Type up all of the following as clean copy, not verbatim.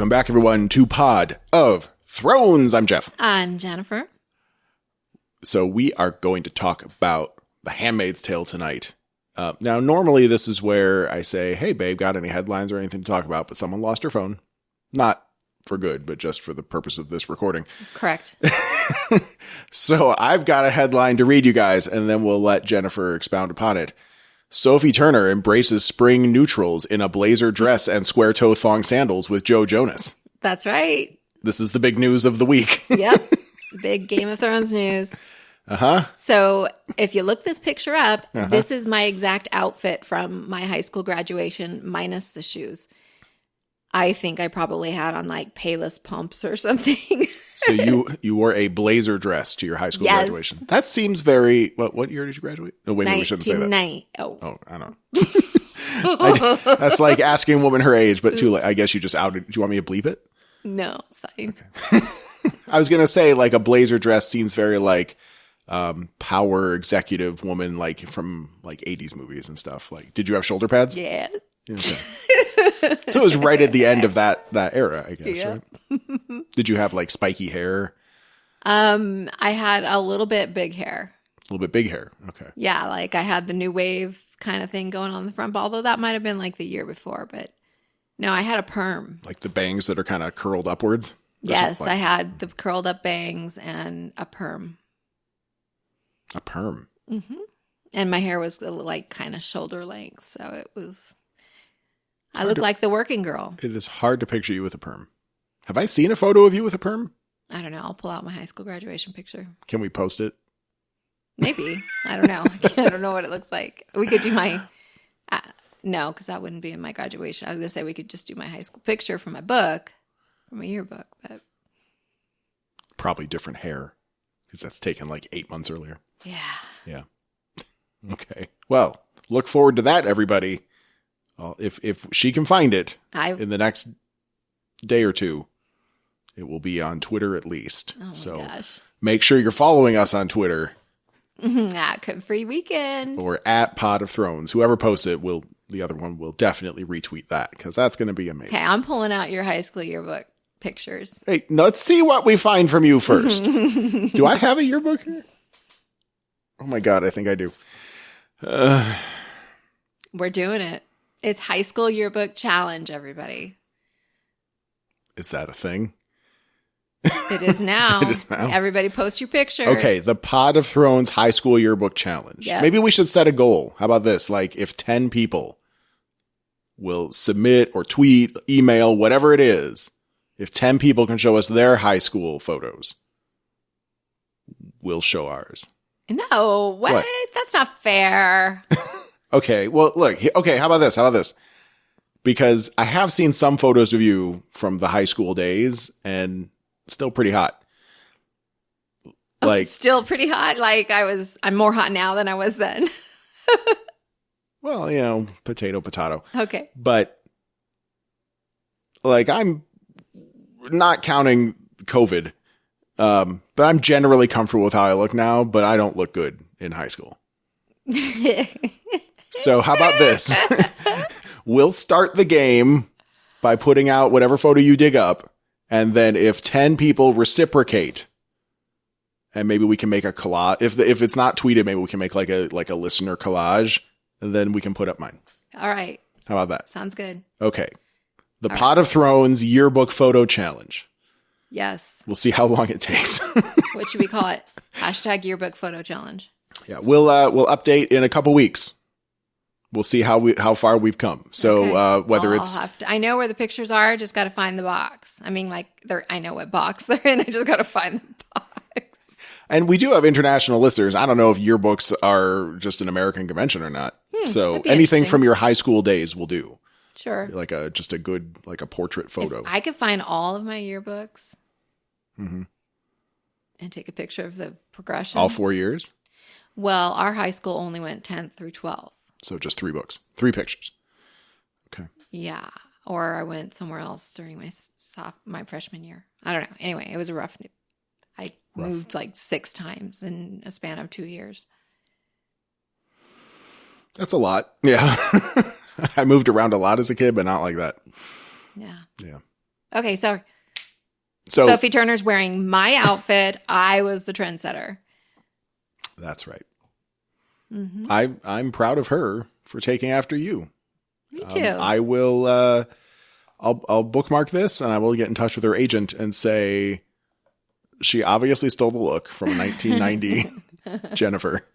Welcome back, everyone, to Pod of Thrones. I'm Jeff. I'm Jennifer. So we are going to talk about The Handmaid's Tale tonight. Now, normally this is where I say, hey, babe, got any headlines or anything to talk about? But someone lost her phone. Not for good, but just for the purpose of this recording. Correct. So I've got a headline to read you guys, and then we'll let Jennifer expound upon it. Sophie Turner embraces spring neutrals in a blazer dress and square-toe thong sandals with Joe Jonas. That's right. This is the big news of the week. Yep. Big Game of Thrones news. Uh-huh. So if you look this picture up, this is my exact outfit from my high school graduation, minus the shoes. I think I probably had on like Payless pumps or something. So you wore a blazer dress to your high school graduation. That seems very... What year did you graduate? No, wait, we shouldn't say that. Oh, I don't know. That's like asking a woman her age, but too late. I guess you just outed... Do you want me to bleep it? No, it's fine. Okay. I was going to say, like, a blazer dress seems very, like, power executive woman, like, from, like, 80s movies and stuff. Like, did you have shoulder pads? Yeah. Okay. So it was right at the end of that era, I guess, right? Did you have, like, spiky hair? I had a little bit big hair. A little bit big hair. Okay. Yeah, like I had the new wave kind of thing going on the front, although that might have been like the year before, but no, I had a perm. Like the bangs that are kind of curled upwards? Yes, I had the curled up bangs and a perm. A perm? Mm-hmm. And my hair was like kind of shoulder length, so it was... I look like the working girl. It is hard to picture you with a perm. Have I seen a photo of you with a perm? I don't know. I'll pull out my high school graduation picture. Can we post it? Maybe. I don't know. I don't know what it looks like. We could do my... no, because that wouldn't be in my graduation. I was going to say we could just do my high school picture from my book, from my yearbook, but... Probably different hair, because that's taken like 8 months earlier. Yeah. Yeah. Okay. Well, look forward to that, everybody. If she can find it in the next day or two, it will be on Twitter at least. Oh my gosh. Make sure you're following us on Twitter. At Code Free Weekend. Or at Pod of Thrones. Whoever posts it, the other one will definitely retweet that, because that's going to be amazing. Okay, I'm pulling out your high school yearbook pictures. Hey, let's see what we find from you first. Do I have a yearbook here? Oh my God, I think I do. We're doing it. It's High School Yearbook Challenge, everybody. Is that a thing? It is now. It is now. Everybody post your picture. Okay, the Pod of Thrones High School Yearbook Challenge. Yep. Maybe we should set a goal. How about this? Like, if 10 people will submit or tweet, email, whatever it is, if 10 people can show us their high school photos, we'll show ours. No, what? That's not fair. Okay, well, look. Okay, how about this? Because I have seen some photos of you from the high school days, and still pretty hot. Like still pretty hot. Like I'm more hot now than I was then. Well, potato. Okay. But like, I'm not counting COVID, but I'm generally comfortable with how I look now, but I don't look good in high school. So how about this? We'll start the game by putting out whatever photo you dig up. And then if 10 people reciprocate, and maybe we can make a collage. If it's not tweeted, maybe we can make like a listener collage, and then we can put up mine. All right. How about that? Sounds good. Okay. The Pod of Thrones Yearbook Photo Challenge. Yes. We'll see how long it takes. What should we call it? # Yearbook Photo Challenge. Yeah, we'll update in a couple weeks. We'll see how far we've come. So whether it's... I know where the pictures are. Just got to find the box. I mean, like, I know what box they're in. I just got to find the box. And we do have international listeners. I don't know if yearbooks are just an American convention or not. So anything from your high school days will do. Sure. Like just a good, like a portrait photo. If I could find all of my yearbooks and take a picture of the progression. All 4 years? Well, our high school only went 10th through 12th. So just 3 books, 3 pictures. Okay. Yeah. Or I went somewhere else during my freshman year. I don't know. Anyway, it was a rough. I moved like 6 times in a span of 2 years. That's a lot. Yeah. I moved around a lot as a kid, but not like that. Yeah. Yeah. Okay, so So Sophie Turner's wearing my outfit. I was the trendsetter. that's right. Mm-hmm. I'm proud of her for taking after you. Me too. I will. I'll bookmark this and I will get in touch with her agent and say she obviously stole the look from 1990 Jennifer.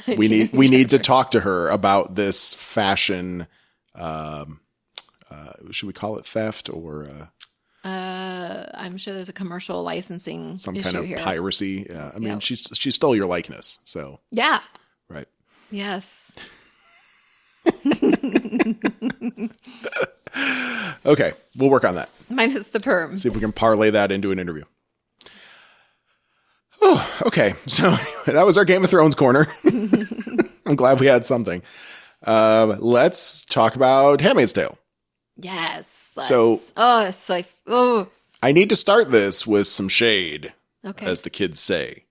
We need to talk to her about this fashion. Should we call it theft or I'm sure there's a commercial licensing some issue kind of here. piracy? I mean, she stole your likeness, so Yeah. right. Yes. Okay, we'll work on that. Minus the perm. See if we can parlay that into an interview. Oh, okay. So anyway, that was our Game of Thrones corner. I'm glad we had something. Let's talk about Handmaid's Tale. Yes. I need to start this with some shade, Okay. as the kids say.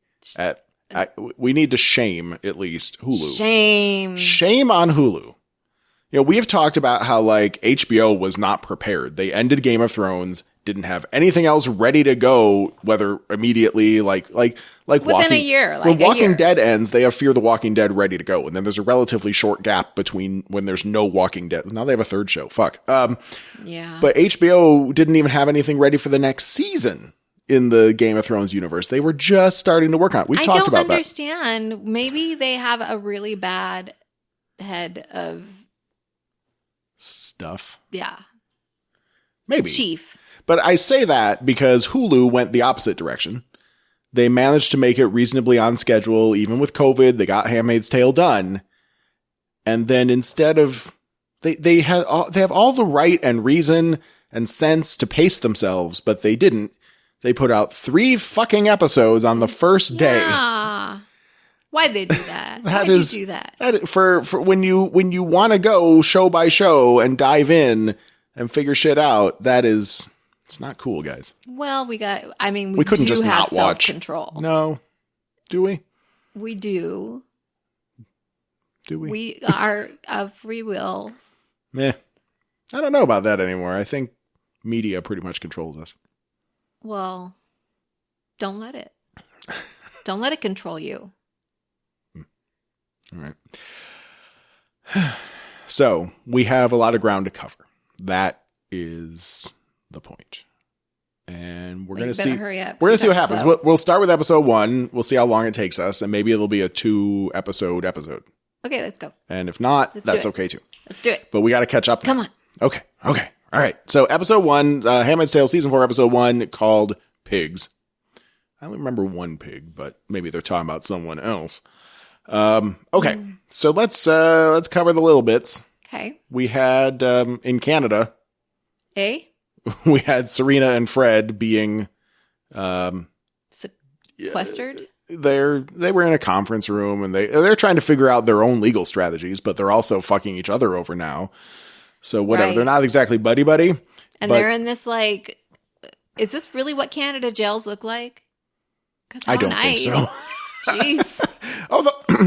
We need to shame, at least, Hulu. Shame on Hulu. You know, we've talked about how, like, HBO was not prepared. They ended Game of Thrones, didn't have anything else ready to go, whether immediately, like within a year. When Walking Dead ends, they have Fear the Walking Dead ready to go. And then there's a relatively short gap between when there's no Walking Dead. Now they have a third show. Fuck. Yeah. But HBO didn't even have anything ready for the next season in the Game of Thrones universe. They were just starting to work on it. We've talked about that. I don't understand. Maybe they have a really bad head of stuff. Yeah. Maybe. Chief. But I say that because Hulu went the opposite direction. They managed to make it reasonably on schedule, even with COVID. They got Handmaid's Tale done. And then instead of they have all the right and reason and sense to pace themselves, but they didn't. They put out 3 fucking episodes on the first day. Yeah. Why'd they do that? Why'd you do that? For when you want to go show by show and dive in and figure shit out, it's not cool, guys. Well, we couldn't just have not watch. Self-control. No. Do we? We do. Do we? We are of free will. I don't know about that anymore. I think media pretty much controls us. Well, don't let it. Don't let it control you. All right. So we have a lot of ground to cover. That is the point. And we're going to see. Hurry up. We're going to see what happens. We'll start with episode 1. We'll see how long it takes us, and maybe it'll be a 2-episode episode. Okay, let's go. And if not, that's okay too. Let's do it. But we got to catch up. Come on. Okay. All right. So episode 1, Handmaid's Tale season 4, episode 1, called Pigs. I only remember one pig, but maybe they're talking about someone else. Okay. So let's cover the little bits. Okay. We had, in Canada, we had Serena and Fred being, sequestered. They were in a conference room and they're trying to figure out their own legal strategies, but they're also fucking each other over now. So whatever. Right. They're not exactly buddy. And they're in this is this really what Canada jails look like? I don't think so. Jeez.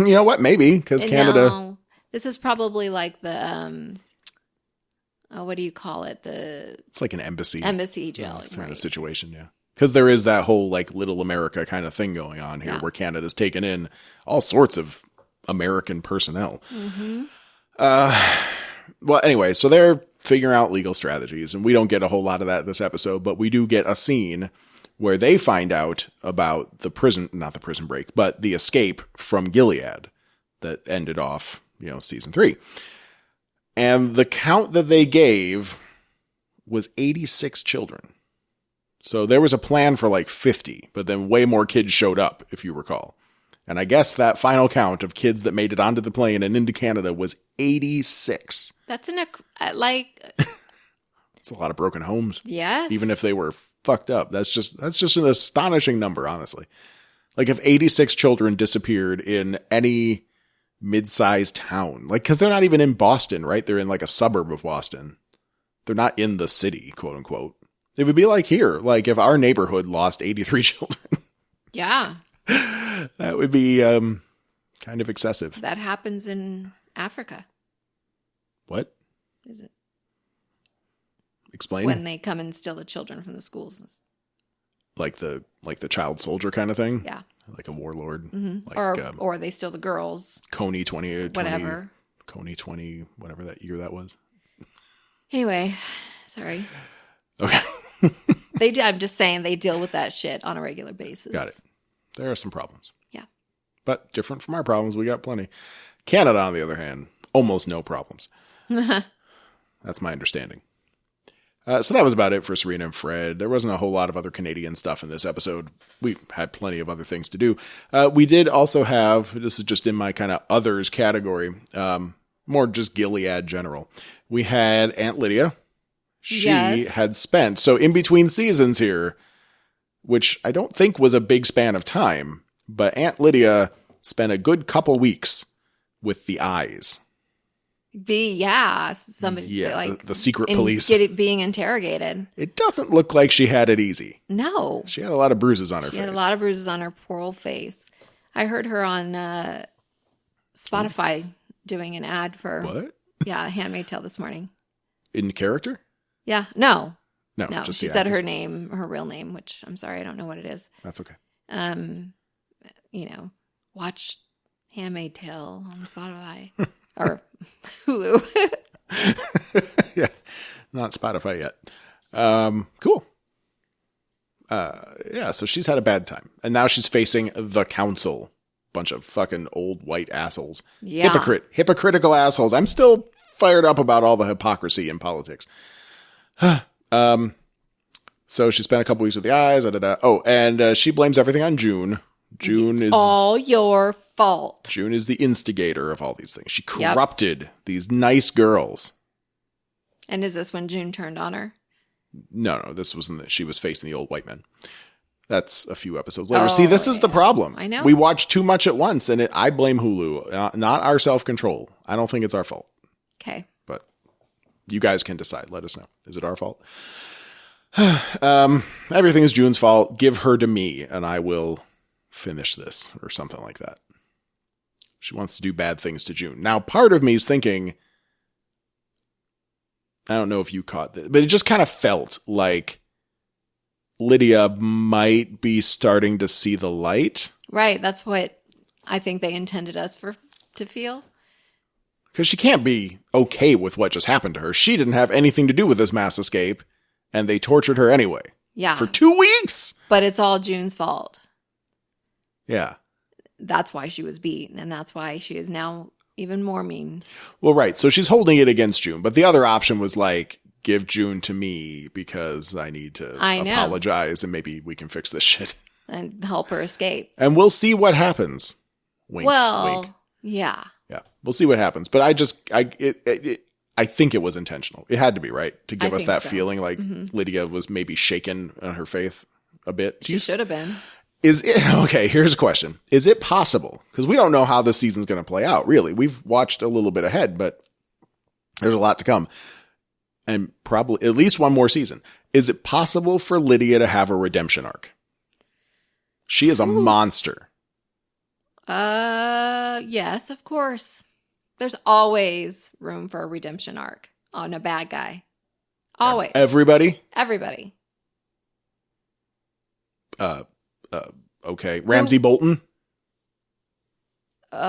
You know what? Maybe because Canada. No, this is probably like the what do you call it? It's like an embassy jail kind of situation. Yeah, because there is that whole like Little America kind of thing going on here, where Canada's taken in all sorts of American personnel. Mm-hmm. Well, anyway, so they're figuring out legal strategies, and we don't get a whole lot of that this episode, but we do get a scene where they find out about not the prison break, but the escape from Gilead that ended off, season 3. And the count that they gave was 86 children. So there was a plan for like 50, but then way more kids showed up, if you recall. And I guess that final count of kids that made it onto the plane and into Canada was 86. That's it's a lot of broken homes. Yes. Even if they were fucked up. That's just an astonishing number, honestly. Like if 86 children disappeared in any mid-sized town, because they're not even in Boston, right? They're in like a suburb of Boston. They're not in the city, quote unquote. It would be like here, like if our neighborhood lost 83 children. Yeah. That would be kind of excessive. That happens in Africa. What? Is it? Explain. When they come and steal the children from the schools. Like the child soldier kind of thing? Yeah. Like a warlord. Mm-hmm. Like, or they steal the girls. Coney 20, whatever. Coney 20, whatever that year that was. Anyway, sorry. Okay. I'm just saying they deal with that shit on a regular basis. Got it. There are some problems. Yeah. But different from our problems, we got plenty. Canada, on the other hand, almost no problems. That's my understanding. So that was about it for Serena and Fred. There wasn't a whole lot of other Canadian stuff in this episode. We had plenty of other things to do. We did also have, this is just in my kind of others category, more just Gilead general. We had Aunt Lydia. She had spent, so in between seasons here, which I don't think was a big span of time, but Aunt Lydia spent a good couple weeks with the eyes. Somebody like the secret police being interrogated. It doesn't look like she had it easy. No, she had a lot of bruises on her face. She had a lot of bruises on her poor old face. I heard her on Spotify doing an ad for what? Yeah, Handmaid Tale this morning. In character? Yeah, no. Just she said her name, her real name, which I'm sorry, I don't know what it is. That's okay. Watch Handmaid Tale on Spotify. Or Hulu. Yeah, not Spotify yet. Cool. So she's had a bad time. And now she's facing the council. Bunch of fucking old white assholes. Yeah. Hypocritical assholes. I'm still fired up about all the hypocrisy in politics. So she spent a couple weeks with the eyes. And she blames everything on June. It's all your fault. June is the instigator of all these things. She corrupted these nice girls. And is this when June turned on her? No, this wasn't. She was facing the old white men. That's a few episodes later. See, this is the problem. I know. We watch too much at once, and I blame Hulu, not our self-control. I don't think it's our fault. Okay. But you guys can decide. Let us know. Is it our fault? Everything is June's fault. Give her to me, and I will finish this, or something like that. She wants to do bad things to June. Now, part of me is thinking, I don't know if you caught this, but it just kind of felt like Lydia might be starting to see the light. Right. That's what I think they intended us to feel. Because she can't be okay with what just happened to her. She didn't have anything to do with this mass escape, and they tortured her anyway. Yeah. For 2 weeks! But it's all June's fault. Yeah. That's why she was beaten, and that's why she is now even more mean. Well, right. So she's holding it against June. But the other option was like, give June to me because I need to apologize and maybe we can fix this shit. And help her escape. And we'll see what happens. Wink, wink. Yeah. Yeah. We'll see what happens. But I think it was intentional. It had to be, right? To give us that feeling like Lydia was maybe shaken on her faith a bit. She should have been. Okay, here's a question. Is it possible? Because we don't know how this season's going to play out, really. We've watched a little bit ahead, but there's a lot to come. And probably at least one more season. Is it possible for Lydia to have a redemption arc? She is a monster. Yes, of course. There's always room for a redemption arc on a bad guy. Always. Everybody? Everybody. Okay. Ramsay Bolton? Maybe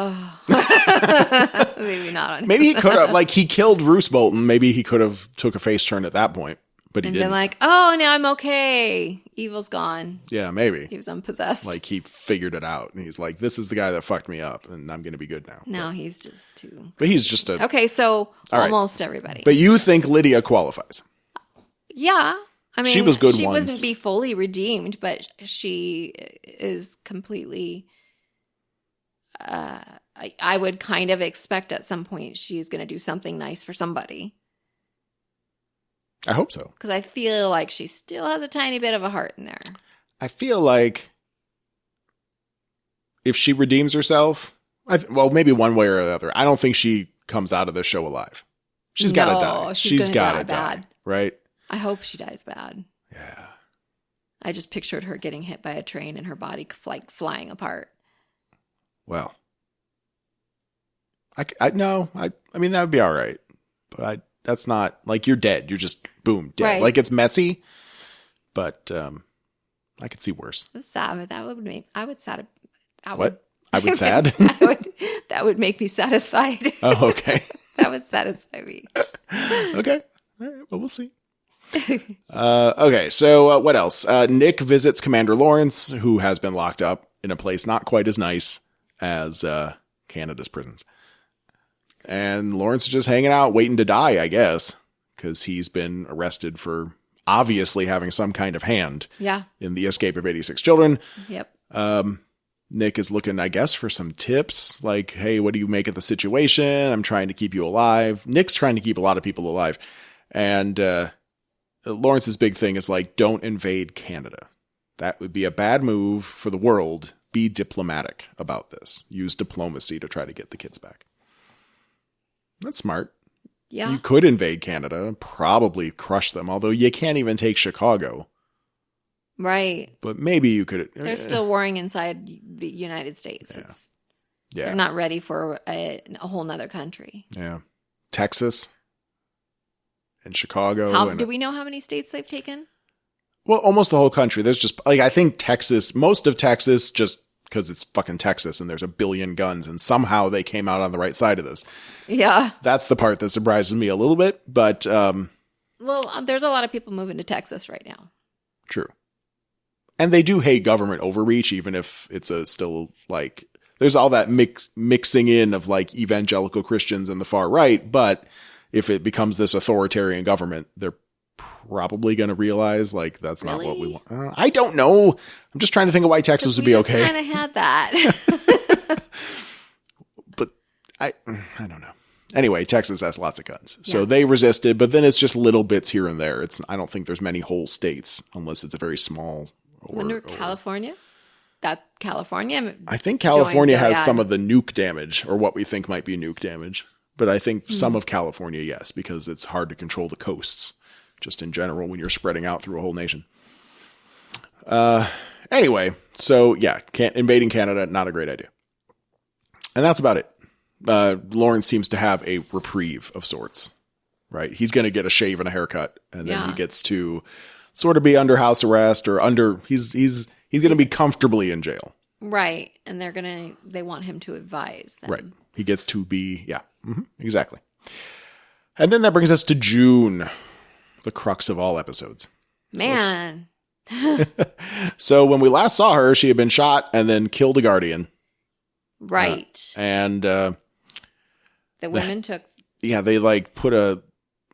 not on Maybe he could have, like, he killed Roose Bolton. Maybe he could have took a face turn at that point, but he didn't. Been like, oh, now I'm okay. Evil's gone. Yeah, maybe. He was unpossessed. Like, he figured it out, and he's like, this is the guy that fucked me up, and I'm going to be good now. No, he's just too... But he's just a... Okay, so almost right. Everybody. But you think Lydia qualifies? Yeah. I mean, she was good she once. wouldn't be fully redeemed, but she is completely... I would kind of expect at some point she's going to do something nice for somebody. I hope so. Because I feel like she still has a tiny bit of a heart in there. I feel like if she redeems herself, well, maybe one way or the other. I don't think she comes out of the show alive. She's got to die. She's got to die. Right? I hope she dies bad. Yeah. I just pictured her getting hit by a train and her body like flying apart. Well, I mean, that would be all right. But that's not, like, you're dead. You're just boom, dead. Right. Like, it's messy, but I could see worse. It's sad, but that would make I would sad. What? I would sad? That would make me satisfied. Oh, okay. That would satisfy me. Okay. All right. Well, we'll see. Okay. So what else? Nick visits Commander Lawrence, who has been locked up in a place not quite as nice as Canada's prisons. And Lawrence is just hanging out, waiting to die, I guess, because he's been arrested for obviously having some kind of hand in the escape of 86 children. Yep. Nick is looking, I guess, for some tips, like, hey, what do you make of the situation? I'm trying to keep you alive. Nick's trying to keep a lot of people alive. And Lawrence's big thing is, like, don't invade Canada. That would be a bad move for the world. Be diplomatic about this. Use diplomacy to try to get the kids back. That's smart. Yeah. You could invade Canada, probably crush them, although you can't even take Chicago. Right. But maybe you could. They're still warring inside the United States. Yeah. They're not ready for a whole nother country. Yeah. Texas and Chicago. Do we know how many states they've taken? Well, almost the whole country. There's just, like, I think Texas, most of Texas, just because it's fucking Texas and there's a billion guns and somehow they came out on the right side of this. Yeah. That's the part that surprises me a little bit, but. Well, there's a lot of people moving to Texas right now. True. And they do hate government overreach, even if it's still, like, there's all that mixing in of, like, evangelical Christians and the far right. But if it becomes this authoritarian government, they're probably going to realize, like, that's not what we want. I don't know. I'm just trying to think of why Texas would be okay. We kind of had that. But I don't know. Anyway, Texas has lots of guns. So they resisted, but then it's just little bits here and there. I don't think there's many whole states unless it's a very small. California? I think California has some of the nuke damage, or what we think might be nuke damage. But I think some of California, yes, because it's hard to control the coasts, just in general, when you're spreading out through a whole nation. Anyway, so yeah, invading Canada, not a great idea. And that's about it. Lawrence seems to have a reprieve of sorts, right? He's going to get a shave and a haircut, and then he gets to sort of be under house arrest or he's going to be comfortably in jail. Right. And they want him to advise them. Right. He gets to be, exactly. And then that brings us to June, the crux of all episodes. Man. So when we last saw her, she had been shot and then killed a guardian. Right. And the women took. Yeah, they like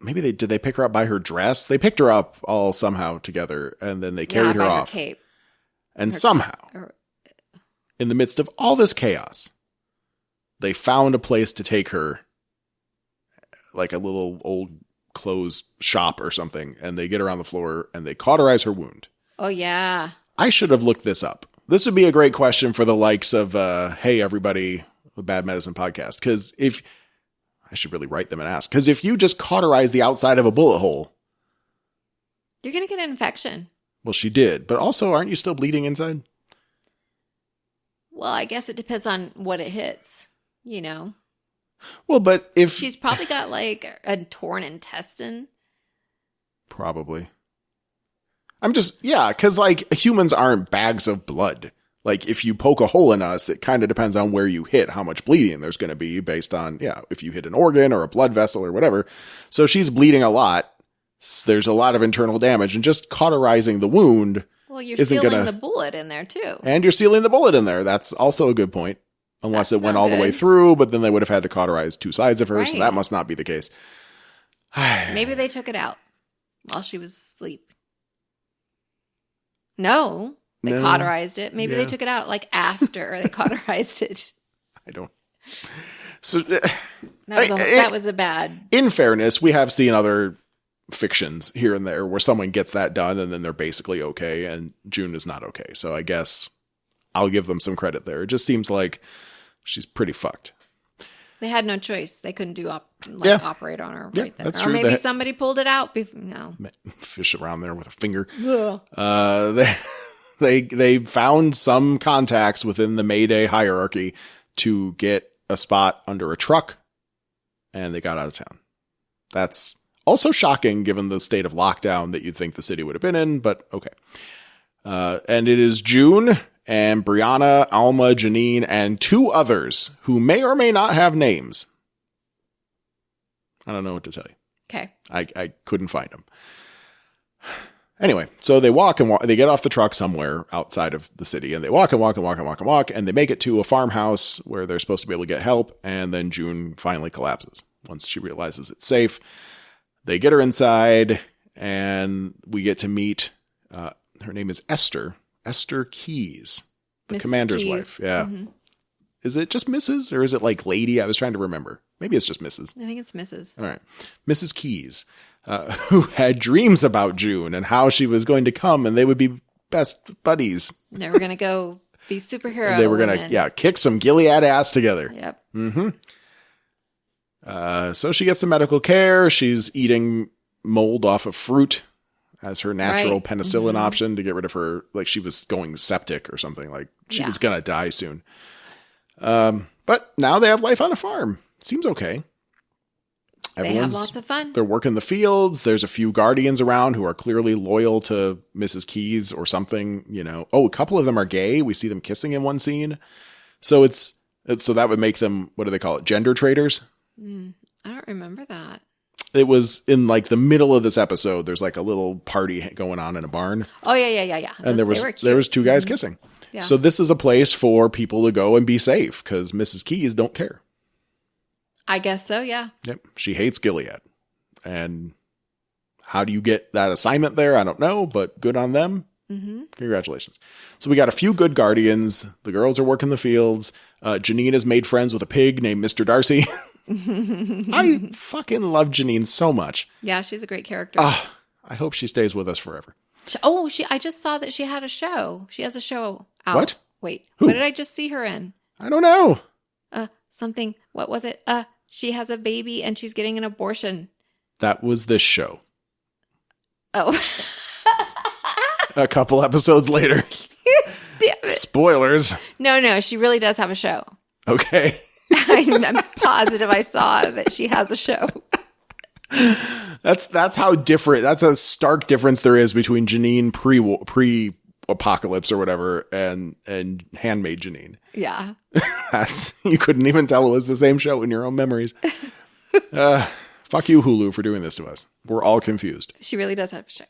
did they pick her up by her dress? They picked her up all somehow together, and then they carried her off. Her cape. And somehow, in the midst of all this chaos, they found a place to take her, like a little old clothes shop or something, and they get her on the floor, and they cauterize her wound. Oh, yeah. I should have looked this up. This would be a great question for the likes of, hey, everybody, the Bad Medicine podcast. Because I should really write them and ask. Because if you just cauterize the outside of a bullet hole. You're going to get an infection. Well, she did. But also, aren't you still bleeding inside? Well, I guess it depends on what it hits, you know. Well, but if... She's probably got like a torn intestine. Probably. Because like humans aren't bags of blood. Like if you poke a hole in us, it kind of depends on where you hit, how much bleeding there's going to be based on, if you hit an organ or a blood vessel or whatever. So she's bleeding a lot. There's a lot of internal damage, and just cauterizing the wound. Well, you're sealing the bullet in there too. And you're sealing the bullet in there. That's also a good point. Unless it went all the way through, but then they would have had to cauterize two sides of her. Right. So that must not be the case. Maybe they took it out while she was asleep. No, they cauterized it. Maybe they took it out like after they cauterized it. I don't. So that was a bad. In fairness, we have seen other fictions here and there where someone gets that done and then they're basically okay, and June is not okay. So I guess I'll give them some credit there. It just seems like she's pretty fucked. They had no choice. They couldn't operate on her right there. That's or true. Maybe somebody pulled it out. No. Fish around there with a finger. They found some contacts within the Mayday hierarchy to get a spot under a truck, and they got out of town. That's Also shocking given the state of lockdown that you'd think the city would have been in, but okay. And it is June, and Brianna, Alma, Janine, and 2 others who may or may not have names. I don't know what to tell you. Okay. I couldn't find them. Anyway, so they walk and walk. They get off the truck somewhere outside of the city, and they walk and walk and walk and walk and walk, and they make it to a farmhouse where they're supposed to be able to get help, and then June finally collapses once she realizes it's safe. They get her inside, and we get to meet, her name is Esther Keys, the Mrs. commander's Keys. wife. Yeah. Mm-hmm. Is it just Mrs. or is it like lady? I was trying to remember. Maybe it's just Mrs. I think it's Mrs. All right. Mrs. Keys, who had dreams about June and how she was going to come and they would be best buddies. They were going to go be superhero. They were going to, kick some Gilead ass together. Yep. Mm-hmm. So she gets some medical care. She's eating mold off of fruit as her natural penicillin option to get rid of her, like she was going septic or something. Like she was going to die soon. But now they have life on a farm. Seems okay. They have lots of fun. They're working the fields. There's a few guardians around who are clearly loyal to Mrs. Keys or something, you know. Oh, a couple of them are gay. We see them kissing in one scene. So so that would make them, what do they call it? Gender traders? I don't remember that. It was in like the middle of this episode. There's like a little party going on in a barn. Oh, yeah. And there was 2 guys kissing. Yeah. So this is a place for people to go and be safe because Mrs. Keys don't care. I guess so, yeah. Yep. She hates Gilead. And how do you get that assignment there? I don't know, but good on them. Mm-hmm. Congratulations. So we got a few good guardians. The girls are working the fields. Janine has made friends with a pig named Mr. Darcy. I fucking love Janine so much. Yeah, she's a great character. I hope she stays with us forever. I just saw that she had a show. She has a show out. What? Wait, Who? What did I just see her in? I don't know. Something. What was it? She has a baby and she's getting an abortion. That was this show. Oh. A couple episodes later. Damn it. Spoilers. No, she really does have a show. Okay. I'm positive I saw that she has a show. That's how different. That's a stark difference there is between Janine pre apocalypse or whatever and Handmaid Janine. Yeah. You couldn't even tell it was the same show in your own memories. Fuck you, Hulu, for doing this to us. We're all confused. She really does have a show.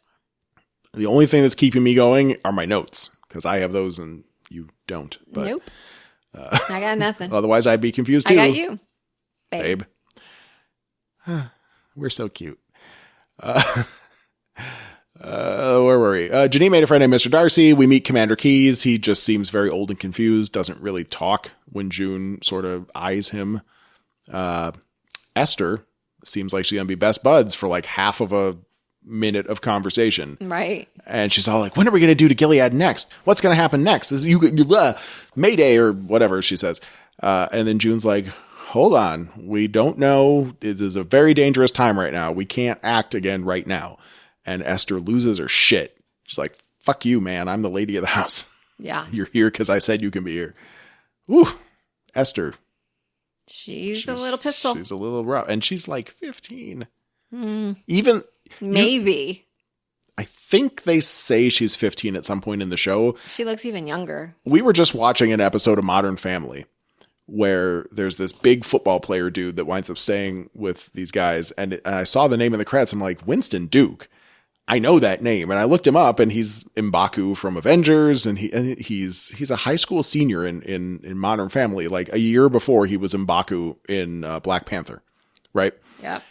The only thing that's keeping me going are my notes because I have those and you don't. But, nope. I got nothing. Otherwise, I'd be confused too. I got you, babe. We're so cute. Where were we? Janine made a friend named Mr. Darcy. We meet Commander Keys. He just seems very old and confused. Doesn't really talk when June sort of eyes him. Esther seems like she's going to be best buds for like half of a minute of conversation. Right. And she's all like, when are we going to do to Gilead next? What's going to happen next? This is Mayday or whatever she says. And then June's like, hold on. We don't know. It is a very dangerous time right now. We can't act again right now. And Esther loses her shit. She's like, fuck you, man. I'm the lady of the house. Yeah. You're here because I said you can be here. Woo. Esther. She's a little pistol. She's a little rough. And she's like 15. Even... Maybe. I think they say she's 15 at some point in the show. She looks even younger. We were just watching an episode of Modern Family where there's this big football player dude that winds up staying with these guys. And I saw the name in the credits. I'm like, Winston Duke. I know that name. And I looked him up and he's M'Baku from Avengers. And he's a high school senior in Modern Family. Like a year before he was M'Baku in Black Panther. Right? Yep.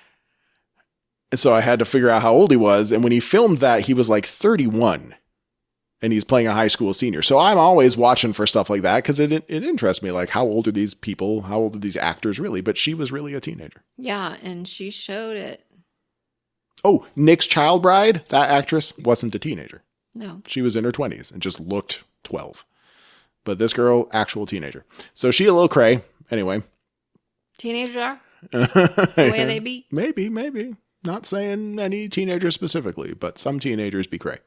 And so I had to figure out how old he was. And when he filmed that, he was like 31 and he's playing a high school senior. So I'm always watching for stuff like that because it interests me. Like, how old are these people? How old are these actors really? But she was really a teenager. Yeah. And she showed it. Oh, Nick's child bride, that actress wasn't a teenager. No. She was in her 20s and just looked 12. But this girl, actual teenager. So she a little cray. Anyway. Teenagers are? That's the way they be? Maybe. Not saying any teenagers specifically, but some teenagers be cray.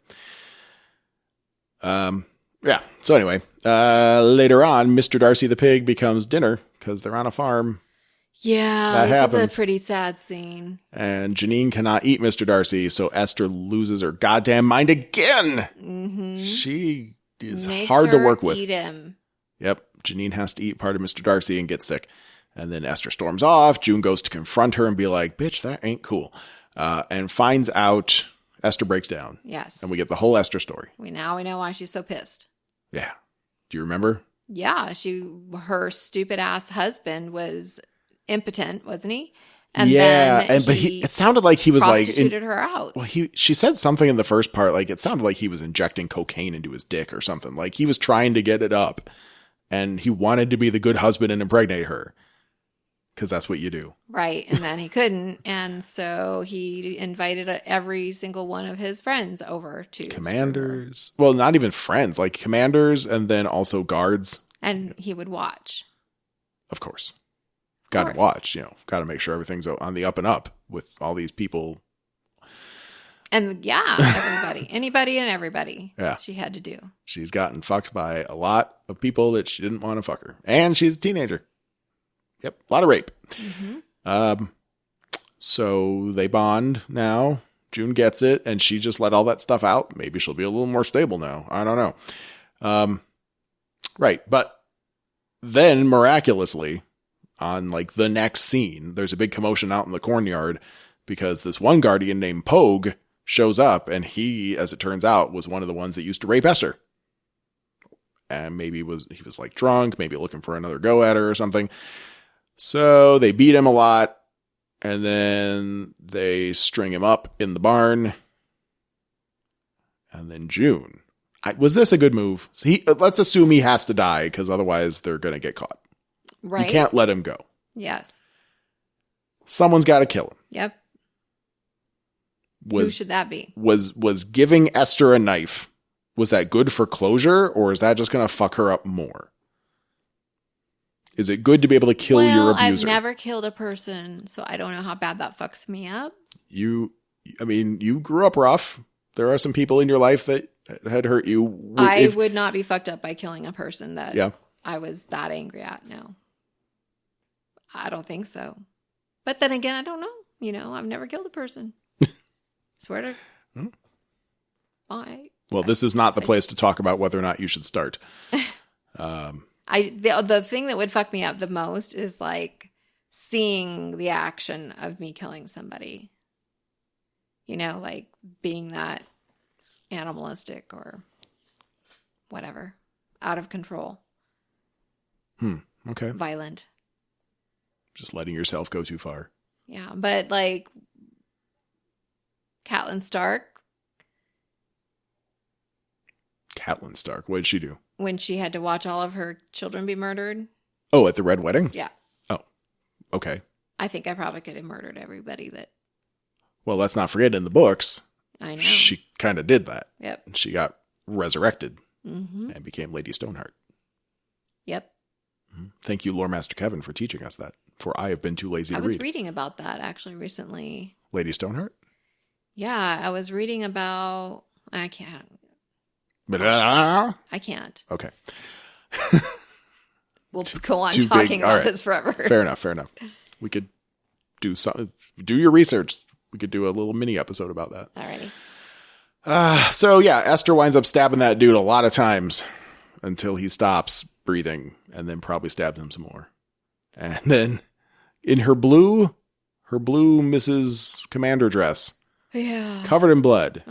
Yeah. So anyway, later on, Mr. Darcy the pig becomes dinner because they're on a farm. Yeah, this happens. is a pretty sad scene. And Janine cannot eat Mr. Darcy, so Esther loses her goddamn mind again. Mm-hmm. She is Makes hard to her work with. Eat him. Yep, Janine has to eat part of Mr. Darcy and get sick. And then Esther storms off. June goes to confront her and be like, bitch, that ain't cool. And finds out Esther breaks down. Yes. And we get the whole Esther story. We know why she's so pissed. Yeah. Do you remember? Yeah, her stupid ass husband was impotent, wasn't he? And but it sounded like he was prostituted her out. Well, she said something in the first part, like it sounded like he was injecting cocaine into his dick or something. Like he was trying to get it up, and he wanted to be the good husband and impregnate her, because that's what you do, right? And then he couldn't, and so he invited every single one of his friends over to commanders. Well, not even friends, like commanders, and then also guards. And he would watch, of course. Got to watch, got to make sure everything's on the up and up with all these people. And everybody, anybody and everybody. Yeah. She had to do. She's gotten fucked by a lot of people that she didn't want to fuck her. And she's a teenager. Yep. A lot of rape. Mm-hmm. So they bond now. June gets it, and she just let all that stuff out. Maybe she'll be a little more stable now. I don't know. Right. But then miraculously, on like the next scene, there's a big commotion out in the cornyard because this one guardian named Pogue shows up, and he, as it turns out, was one of the ones that used to rape Esther. And maybe he was like drunk, maybe looking for another go at her or something. So they beat him a lot, and then they string him up in the barn. And then June. Was this a good move? So let's assume he has to die, because otherwise they're going to get caught. Right. You can't let him go. Yes. Someone's got to kill him. Yep. Who should that be? Was giving Esther a knife, was that good for closure, or is that just going to fuck her up more? Is it good to be able to kill your abuser? I've never killed a person, so I don't know how bad that fucks me up. You grew up rough. There are some people in your life that had hurt you. I would not be fucked up by killing a person that Yeah. I was that angry at. No. I don't think so. But then again, I don't know. I've never killed a person. Swear to. Well, this is not the place to talk about whether or not you should start. The thing that would fuck me up the most is like seeing the action of me killing somebody. Like being that animalistic or whatever, out of control. Okay. Violent. Just letting yourself go too far. Yeah, but like Catelyn Stark. Catelyn Stark. What did she do? When she had to watch all of her children be murdered. Oh, at the Red Wedding? Yeah. Oh, okay. I think I probably could have murdered everybody that. Well, let's not forget in the books. I know. She kind of did that. Yep. She got resurrected mm-hmm. and became Lady Stoneheart. Yep. Thank you, Lore Master Kevin, for teaching us that. For I have been too lazy to read. I was reading about that actually recently. Lady Stoneheart? Yeah, I was reading about. I can't. I can't. Okay. We'll go on talking about this forever. Fair enough. We could do your research. We could do a little mini episode about that. Alrighty. So yeah, Esther winds up stabbing that dude a lot of times until he stops breathing, and then probably stabs him some more. And then in her blue Mrs. Commander dress, covered in blood,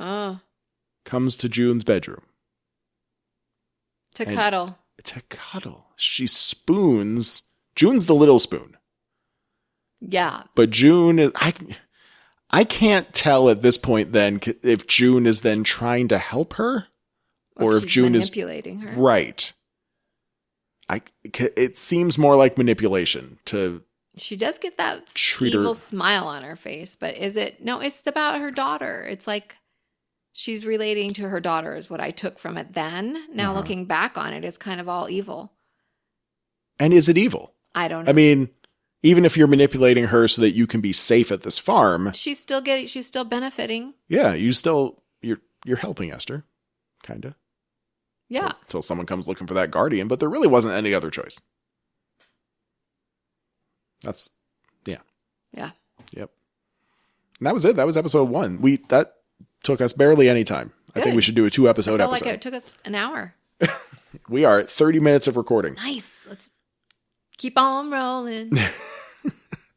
comes to June's bedroom. To cuddle. She spoons. June's the little spoon. Yeah. But June, I can't tell at this point then if June is then trying to help her or if June is manipulating her. Right. It seems more like manipulation to. She does get that evil smile on her face, but is it? No, it's about her daughter. It's like she's relating to her daughter is what I took from it then. Now looking back on it, it's kind of all evil. And is it evil? I don't know. I mean, even if you're manipulating her so that you can be safe at this farm, she's still benefiting. Yeah, you're helping Esther, kind of. Yeah. Until someone comes looking for that guardian, but there really wasn't any other choice. That's Yeah. Yep. And that was it. That was episode 1. That took us barely any time. Good. I think we should do a 2-episode I felt episode. like it took us an hour. We are at 30 minutes of recording. Nice. Let's keep on rolling.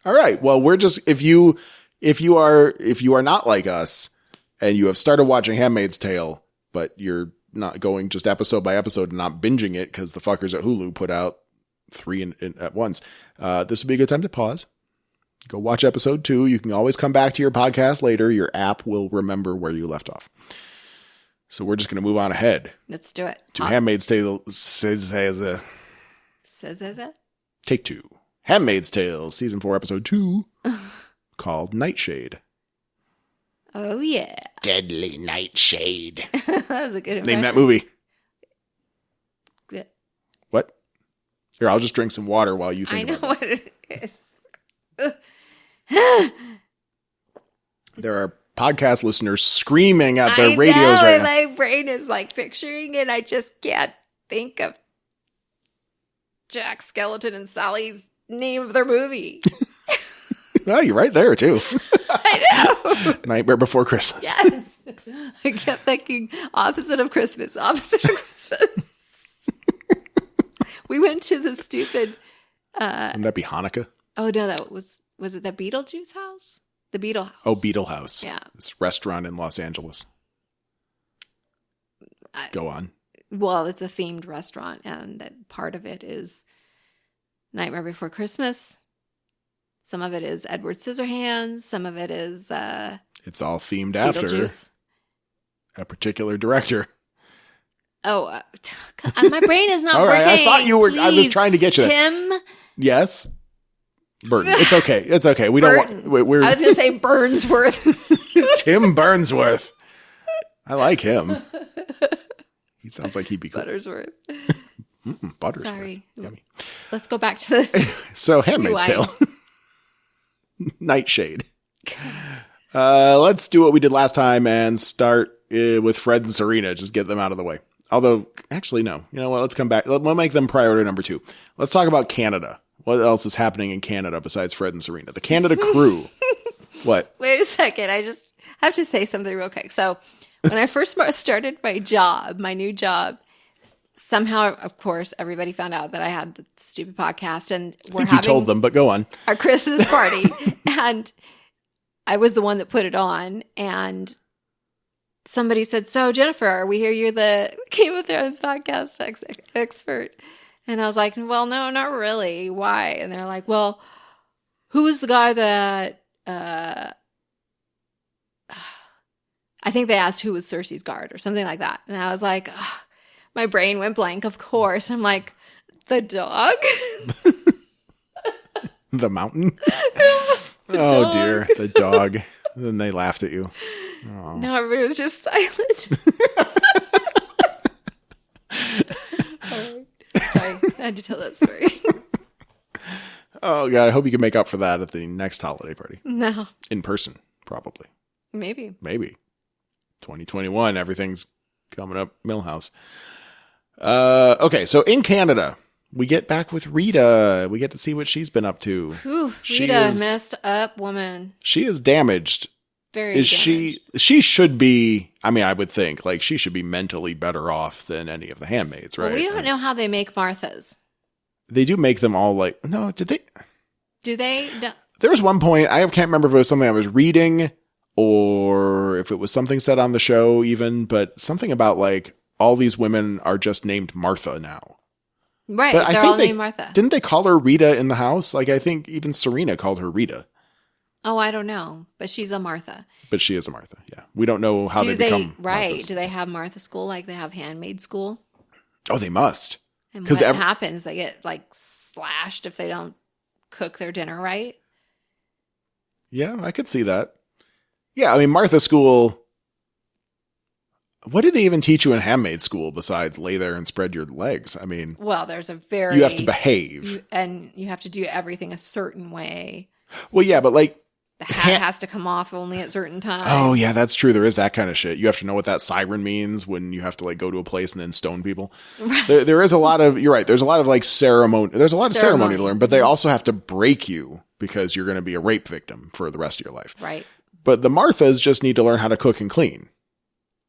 All right. Well, we're just if you are not like us and you have started watching Handmaid's Tale, but you're not going just episode by episode and not binging it because the fuckers at Hulu put out 3 at once, this would be a good time to pause. Go watch episode 2. You can always come back to your podcast later. Your app will remember where you left off. So we're just going to move on ahead. Let's do it. To Handmaid's Tale. Take 2. Handmaid's Tale, season 4, episode 2, called Nightshade. Oh, yeah. Deadly Nightshade. That was a good impression. Name that movie. Good. What? Here, I'll just drink some water while you think about it. I know what it is. There are podcast listeners screaming at their radios right now. My brain is like picturing it. I just can't think of Jack Skeleton and Sally's name of their movie. Well, you're right there, too. I know. Nightmare Before Christmas. Yes. I kept thinking opposite of Christmas. We went to the stupid... Wouldn't that be Hanukkah? Oh, no, that was it the Beetlejuice house? The Beetle House. Oh, Beetle House. Yeah. It's a restaurant in Los Angeles. Go on. Well, it's a themed restaurant, and that part of it is Nightmare Before Christmas. Some of it is Edward Scissorhands. Some of it is it's all themed after a particular director. Oh, my brain is not all right, working. I thought you were. Please. I was trying to get you. Tim. Yes. Burton. It's okay. It's okay. We Burton. don't want. I was going to say Burnsworth. Tim Burnsworth. I like him. He sounds like he'd be cool. Buttersworth. Buttersworth. Sorry. Yummy. Let's go back to the. So, Handmaid's Tale. Nightshade. Let's do what we did last time and start with Fred and Serena. Just get them out of the way. Although, actually, no. You know what? Let's come back. We'll make them priority number 2. Let's talk about Canada. What else is happening in Canada besides Fred and Serena? The Canada crew. What? Wait a second. I just have to say something real quick. So, when I first started my new job, somehow, of course, everybody found out that I had the stupid podcast, and I think you told them, but go on. Our Christmas party, and I was the one that put it on, and somebody said, "So, Jennifer, we hear you're the Game of Thrones podcast expert." And I was like, "Well, no, not really. Why?" And they're like, "Well, who was the guy that I think they asked who was Cersei's guard or something like that." And I was like, ugh. My brain went blank, of course. I'm like, the dog? The mountain? The oh, dog. Dear. The dog. Then they laughed at you. Oh. No, everybody was just silent. Sorry, I had to tell that story. Oh, God. I hope you can make up for that at the next holiday party. No. In person, probably. Maybe. 2021. Everything's coming up Millhouse. Okay, so in Canada, we get back with Rita. We get to see what she's been up to. Whew, Rita, messed up woman. She is damaged. Very damaged. She should be, I mean, I would think, like, she should be mentally better off than any of the handmaids, right? Well, we don't know how they make Marthas. They do make them all like, no, did they? Do they? No. There was one point, I can't remember if it was something I was reading or if it was something said on the show even, but something about like, all these women are just named Martha now. Right, but they're all named Martha. Didn't they call her Rita in the house? Like, I think even Serena called her Rita. Oh, I don't know. But she's a Martha. But she is a Martha, yeah. We don't know how they become right. Marthas. Do they have Martha school like they have Handmaid school? Oh, they must. And what happens? They get, like, slashed if they don't cook their dinner right? Yeah, I could see that. Yeah, I mean, Martha school... What did they even teach you in Handmaid school besides lay there and spread your legs? I mean... Well, there's a very... You have to behave. And you have to do everything a certain way. Well, yeah, but like... The hat has to come off only at certain times. Oh, yeah, that's true. There is that kind of shit. You have to know what that siren means when you have to like go to a place and then stone people. Right. There is a lot of... You're right. There's a lot of like ceremony. There's a lot of ceremony to learn, but they also have to break you because you're going to be a rape victim for the rest of your life. Right. But the Marthas just need to learn how to cook and clean.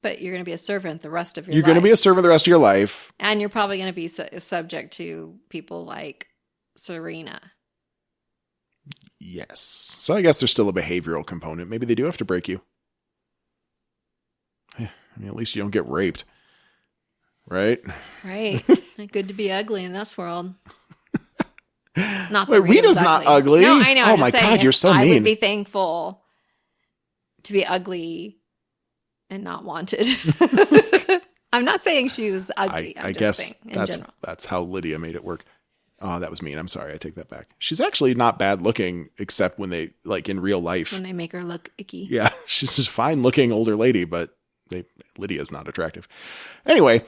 But you're going to be a servant the rest of your life. You're going to be a servant the rest of your life. And you're probably going to be subject to people like Serena. Yes. So I guess there's still a behavioral component. Maybe they do have to break you. I mean, at least you don't get raped. Right? Right. Good to be ugly in this world. Not Wait, that Rita's not ugly. No, I know. Oh my God, you're so mean. I would be thankful to be ugly and not wanted. I'm not saying she was ugly. I guess that's how Lydia made it work. Oh, that was mean. I'm sorry. I take that back. She's actually not bad looking, except when they, like in real life. When they make her look icky. Yeah, she's a fine looking older lady, but Lydia's not attractive. Anyway,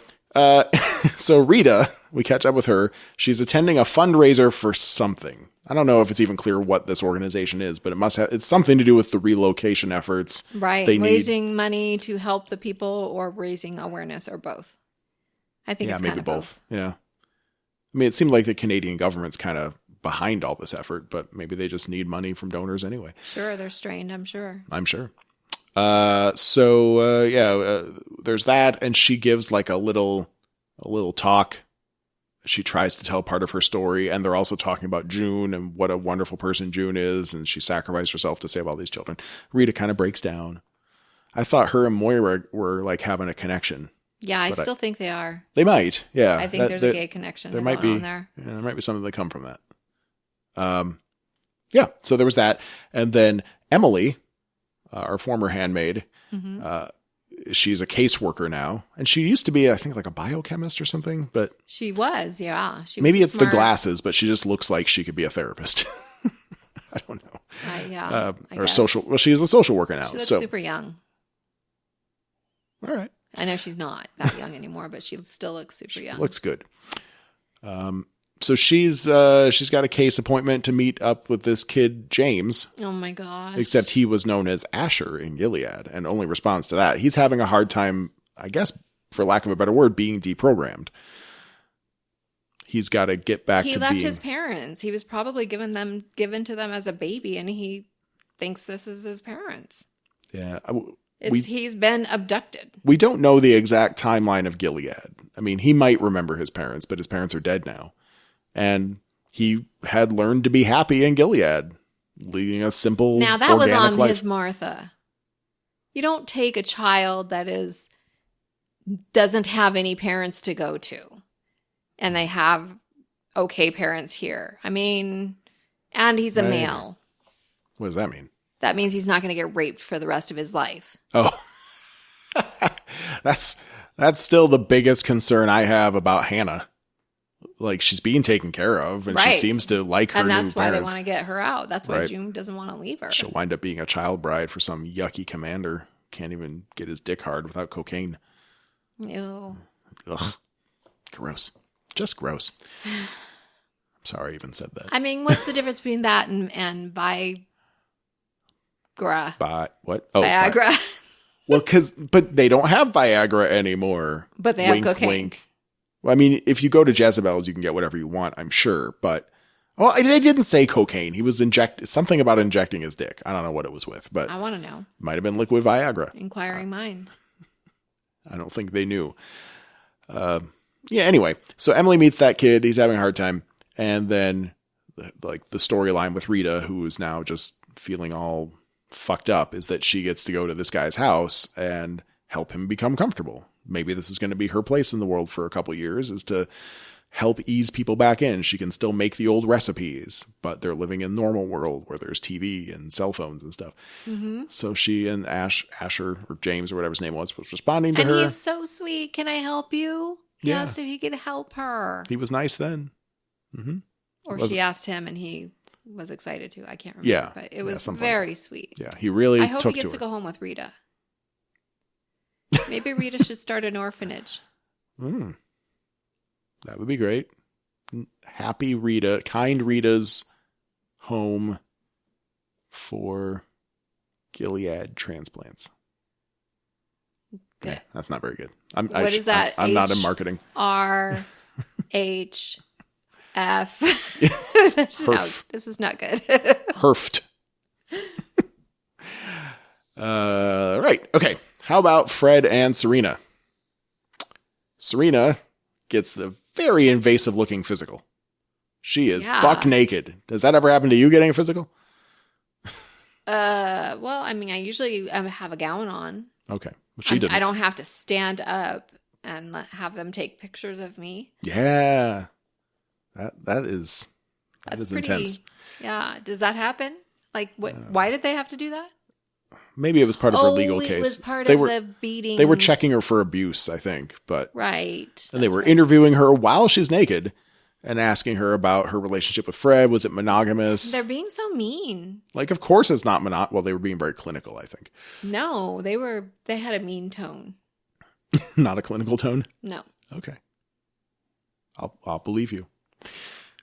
so Rita, we catch up with her. She's attending a fundraiser for something. I don't know if it's even clear what this organization is, but it's something to do with the relocation efforts. Right. Raising money to help the people or raising awareness or both. I think it's maybe both. Yeah. I mean, it seemed like the Canadian government's kind of behind all this effort, but maybe they just need money from donors anyway. Sure. They're strained, I'm sure. There's that. And she gives like a little talk. She tries to tell part of her story, and they're also talking about June and what a wonderful person June is, and she sacrificed herself to save all these children. Rita kind of breaks down. I thought her and Moira were like having a connection. Yeah, I still think they are. They might, yeah. I think there's a gay connection. There might be there. Yeah, there might be something that come from that. So there was that, and then Emily, our former handmaid, she's a caseworker now, and she used to be, I think, like a biochemist or something. But she was, yeah. Maybe it's smart. The glasses, but she just looks like she could be a therapist. I don't know. Or social. Well, she's a social worker now. She looks super young. All right. I know she's not that young anymore, but she still looks super young. Looks good. So she's got a case appointment to meet up with this kid, James. Oh my gosh. Except he was known as Asher in Gilead and only responds to that. He's having a hard time, I guess, for lack of a better word, being deprogrammed. He's got to get back to being... He left his parents. He was probably given to them as a baby, and he thinks this is his parents. Yeah. He's been abducted. We don't know the exact timeline of Gilead. I mean, he might remember his parents, but his parents are dead now. And he had learned to be happy in Gilead, leading a simple, now that was on life. His Martha. You don't take a child that doesn't have any parents to go to, and they have okay parents here. I mean, and he's a male. What does that mean? That means he's not going to get raped for the rest of his life. Oh, that's still the biggest concern I have about Hannah. Like, she's being taken care of, and she seems to like her new parents. And that's why they want to get her out. That's why June doesn't want to leave her. She'll wind up being a child bride for some yucky commander. Can't even get his dick hard without cocaine. Ew. Ugh. Gross. Just gross. I'm sorry I even said that. I mean, what's the difference between that and Viagra? What? Oh, Viagra. Well, but they don't have Viagra anymore. But they have cocaine. Wink. Well, I mean, if you go to Jezebel's, you can get whatever you want, I'm sure. But they didn't say cocaine. He was something about injecting his dick. I don't know what it was with, but I want to know. Might have been liquid Viagra. Inquiring mind. I don't think they knew. Anyway, so Emily meets that kid. He's having a hard time, and then the storyline with Rita, who is now just feeling all fucked up, is that she gets to go to this guy's house and help him become comfortable. Maybe this is going to be her place in the world for a couple of years, is to help ease people back in. She can still make the old recipes, but they're living in a normal world where there's TV and cell phones and stuff. Mm-hmm. So she and Asher or James or whatever his name was responding to her. And he's so sweet. Can I help you? He asked if he could help her. He was nice then. Mm-hmm. Or she asked him and he was excited to. I can't remember. Yeah. But it was very sweet. Yeah, he really took to her. I hope he gets to go home with Rita. Maybe Rita should start an orphanage. That would be great. Happy Rita, kind Rita's home for Gilead transplants. Good. Yeah, that's not very good. What is that? I'm not in marketing. RHS. F. This is not good. Herfed. Right. Okay. How about Fred and Serena? Serena gets the very invasive looking physical. She is buck naked. Does that ever happen to you getting a physical? Well, I mean, I usually have a gown on. Okay. Well, she didn't. I don't have to stand up and have them take pictures of me. Yeah. That is pretty intense. Yeah. Does that happen? Like, why did they have to do that? Maybe it was part of her legal case. It was part of the beating. They were checking her for abuse, I think. But right. And they were interviewing her while she's naked and asking her about her relationship with Fred. Was it monogamous? They're being so mean. Like, of course it's not Well, they were being very clinical, I think. No, they had a mean tone. Not a clinical tone? No. Okay. I'll believe you.